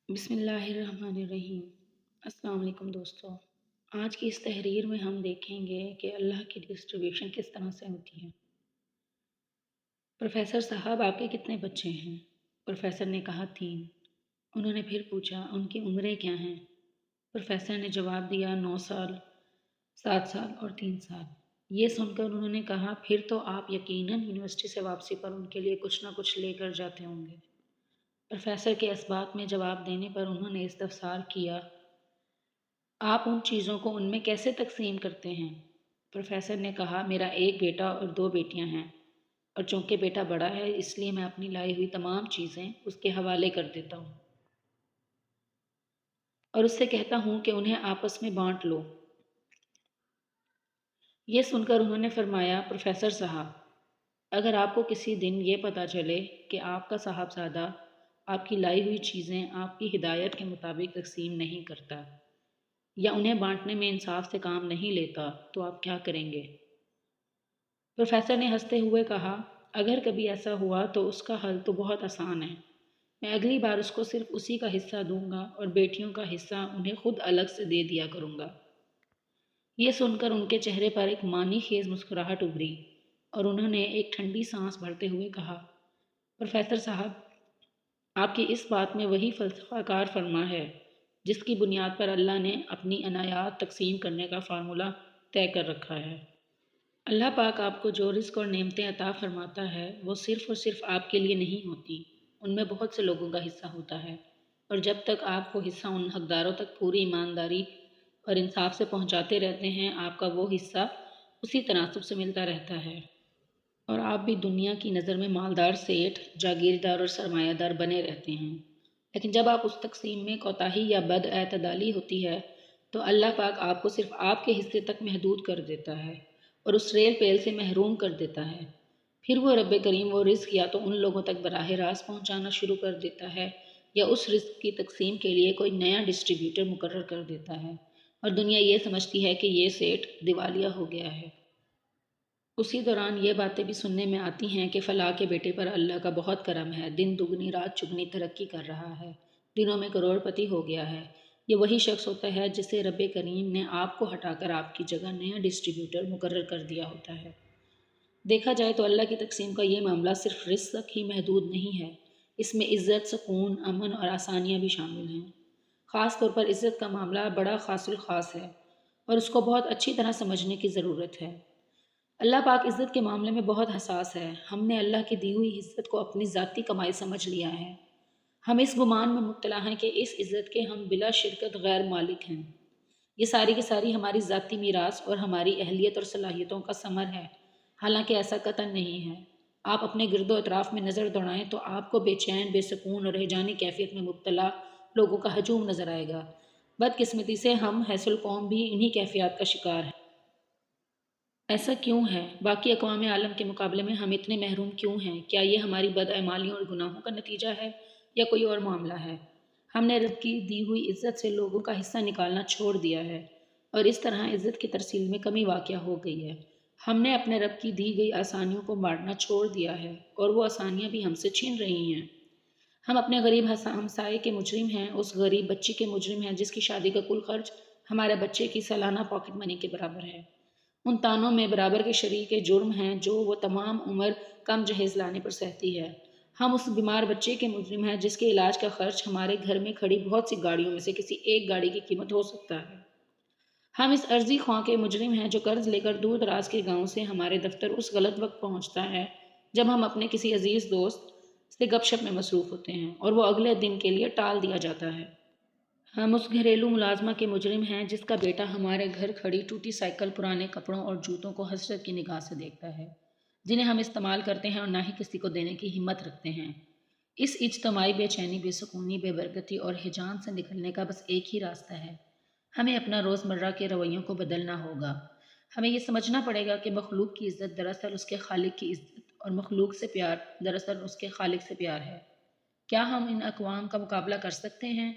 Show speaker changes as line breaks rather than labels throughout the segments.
بسم اللہ الرحمن الرحیم۔ السلام علیکم دوستو۔ آج کی اس تحریر میں ہم دیکھیں گے کہ اللہ کی ڈسٹریبیوشن کس طرح سے ہوتی ہے۔ پروفیسر صاحب، آپ کے کتنے بچے ہیں؟ پروفیسر نے کہا 3۔ انہوں نے پھر پوچھا ان کی عمریں کیا ہیں؟ پروفیسر نے جواب دیا 9 سال، 7 سال اور 3 سال۔ یہ سن کر انہوں نے کہا پھر تو آپ یقیناً یونیورسٹی سے واپسی پر ان کے لیے کچھ نہ کچھ لے کر جاتے ہوں گے۔ پروفیسر کے اس بات میں جواب دینے پر انہوں نے استفسار کیا، آپ ان چیزوں کو ان میں کیسے تقسیم کرتے ہیں؟ پروفیسر نے کہا میرا ایک بیٹا اور 2 بیٹیاں ہیں، اور چونکہ بیٹا بڑا ہے اس لیے میں اپنی لائی ہوئی تمام چیزیں اس کے حوالے کر دیتا ہوں اور اس سے کہتا ہوں کہ انہیں آپس میں بانٹ لو۔ یہ سن کر انہوں نے فرمایا پروفیسر صاحب، اگر آپ کو کسی دن یہ پتہ چلے کہ آپ کا صاحبزادہ آپ کی لائی ہوئی چیزیں آپ کی ہدایت کے مطابق تقسیم نہیں کرتا یا انہیں بانٹنے میں انصاف سے کام نہیں لیتا تو آپ کیا کریں گے؟ پروفیسر نے ہنستے ہوئے کہا، اگر کبھی ایسا ہوا تو اس کا حل تو بہت آسان ہے۔ میں اگلی بار اس کو صرف اسی کا حصہ دوں گا اور بیٹیوں کا حصہ انہیں خود الگ سے دے دیا کروں گا۔ یہ سن کر ان کے چہرے پر ایک معنی خیز مسکراہٹ ابھری اور انہوں نے ایک ٹھنڈی سانس بھرتے ہوئے کہا، پروفیسر صاحب، آپ کی اس بات میں وہی فلسفہ کار فرما ہے جس کی بنیاد پر اللہ نے اپنی عنایات تقسیم کرنے کا فارمولہ طے کر رکھا ہے۔ اللہ پاک آپ کو جو رزق اور نعمتیں عطا فرماتا ہے وہ صرف اور صرف آپ کے لیے نہیں ہوتی، ان میں بہت سے لوگوں کا حصہ ہوتا ہے، اور جب تک آپ وہ حصہ ان حقداروں تک پوری ایمانداری اور انصاف سے پہنچاتے رہتے ہیں آپ کا وہ حصہ اسی تناسب سے ملتا رہتا ہے، اور آپ بھی دنیا کی نظر میں مالدار سیٹھ، جاگیردار اور سرمایہ دار بنے رہتے ہیں۔ لیکن جب آپ اس تقسیم میں کوتاہی یا بد اعتدالی ہوتی ہے تو اللہ پاک آپ کو صرف آپ کے حصے تک محدود کر دیتا ہے اور اس ریل پیل سے محروم کر دیتا ہے۔ پھر وہ رب کریم وہ رزق یا تو ان لوگوں تک براہ راست پہنچانا شروع کر دیتا ہے یا اس رزق کی تقسیم کے لیے کوئی نیا ڈسٹریبیوٹر مقرر کر دیتا ہے، اور دنیا یہ سمجھتی ہے کہ یہ سیٹ دیوالیہ ہو گیا ہے۔ اسی دوران یہ باتیں بھی سننے میں آتی ہیں کہ فلاں کے بیٹے پر اللہ کا بہت کرم ہے، دن دگنی رات چگنی ترقی کر رہا ہے، دنوں میں کروڑ پتی ہو گیا ہے۔ یہ وہی شخص ہوتا ہے جسے رب کریم نے آپ کو ہٹا کر آپ کی جگہ نیا ڈسٹریبیوٹر مقرر کر دیا ہوتا ہے۔ دیکھا جائے تو اللہ کی تقسیم کا یہ معاملہ صرف رزق تک ہی محدود نہیں ہے، اس میں عزت، سکون، امن اور آسانیاں بھی شامل ہیں۔ خاص طور پر عزت کا معاملہ بڑا خاص الخاص ہے اور اس کو بہت اچھی طرح سمجھنے کی ضرورت ہے۔ اللہ پاک عزت کے معاملے میں بہت حساس ہے۔ ہم نے اللہ کی دی ہوئی عزت کو اپنی ذاتی کمائی سمجھ لیا ہے۔ ہم اس گمان میں مبتلا ہیں کہ اس عزت کے ہم بلا شرکت غیر مالک ہیں۔ یہ ساری کی ساری ہماری ذاتی میراث اور ہماری اہلیت اور صلاحیتوں کا ثمر ہے، حالانکہ ایسا قطعاً نہیں ہے۔ آپ اپنے گرد و اطراف میں نظر دوڑائیں تو آپ کو بے چین، بے سکون اور ہیجانی کیفیت میں مبتلا لوگوں کا ہجوم نظر آئے گا۔ بدقسمتی سے ہم حیث القوم بھی انہی کیفیات کا شکار ہیں۔ ایسا کیوں ہے؟ باقی اقوام عالم کے مقابلے میں ہم اتنے محروم کیوں ہیں؟ کیا یہ ہماری بداعمالیوں اور گناہوں کا نتیجہ ہے یا کوئی اور معاملہ ہے؟ ہم نے رب کی دی ہوئی عزت سے لوگوں کا حصہ نکالنا چھوڑ دیا ہے اور اس طرح عزت کی ترسیل میں کمی واقع ہو گئی ہے۔ ہم نے اپنے رب کی دی گئی آسانیوں کو بانٹنا چھوڑ دیا ہے اور وہ آسانیاں بھی ہم سے چھین رہی ہیں۔ ہم اپنے غریب ہمسائے کے مجرم ہیں، اس غریب بچی کے مجرم ہیں جس کی شادی کا کل خرچ ہمارے بچے کی سالانہ پاکٹ منی کے برابر ہے۔ ان تانوں میں برابر کے شریک جرم ہیں جو وہ تمام عمر کم جہیز لانے پر سہتی ہے۔ ہم اس بیمار بچے کے مجرم ہیں جس کے علاج کا خرچ ہمارے گھر میں کھڑی بہت سی گاڑیوں میں سے کسی ایک گاڑی کی قیمت ہو سکتا ہے۔ ہم اس عرضی خواہ کے مجرم ہیں جو قرض لے کر دور دراز کے گاؤں سے ہمارے دفتر اس غلط وقت پہنچتا ہے جب ہم اپنے کسی عزیز دوست سے گپ شپ میں مصروف ہوتے ہیں اور وہ اگلے دن کے لیے ٹال دیا جاتا ہے۔ ہم اس گھریلو ملازمہ کے مجرم ہیں جس کا بیٹا ہمارے گھر کھڑی ٹوٹی سائیکل، پرانے کپڑوں اور جوتوں کو حسرت کی نگاہ سے دیکھتا ہے، جنہیں ہم استعمال کرتے ہیں اور نہ ہی کسی کو دینے کی ہمت رکھتے ہیں۔ اس اجتماعی بے چینی، بے سکونی، بے برکتی اور ہیجان سے نکلنے کا بس ایک ہی راستہ ہے۔ ہمیں اپنا روزمرہ کے رویوں کو بدلنا ہوگا۔ ہمیں یہ سمجھنا پڑے گا کہ مخلوق کی عزت دراصل اس کے خالق کی عزت اور مخلوق سے پیار دراصل اس کے خالق سے پیار ہے۔ کیا ہم ان اقوام کا مقابلہ کر سکتے ہیں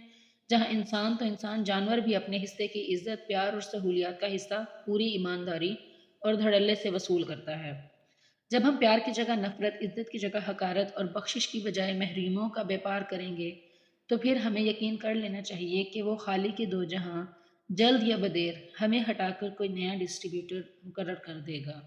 جہاں انسان تو انسان، جانور بھی اپنے حصے کی عزت، پیار اور سہولیات کا حصہ پوری ایمانداری اور دھڑلے سے وصول کرتا ہے؟ جب ہم پیار کی جگہ نفرت، عزت کی جگہ حقارت اور بخشش کی بجائے محرومیوں کا بیپار کریں گے، تو پھر ہمیں یقین کر لینا چاہیے کہ وہ خالی کے دو جہاں جلد یا بدیر ہمیں ہٹا کر کوئی نیا ڈسٹریبیوٹر مقرر کر دے گا۔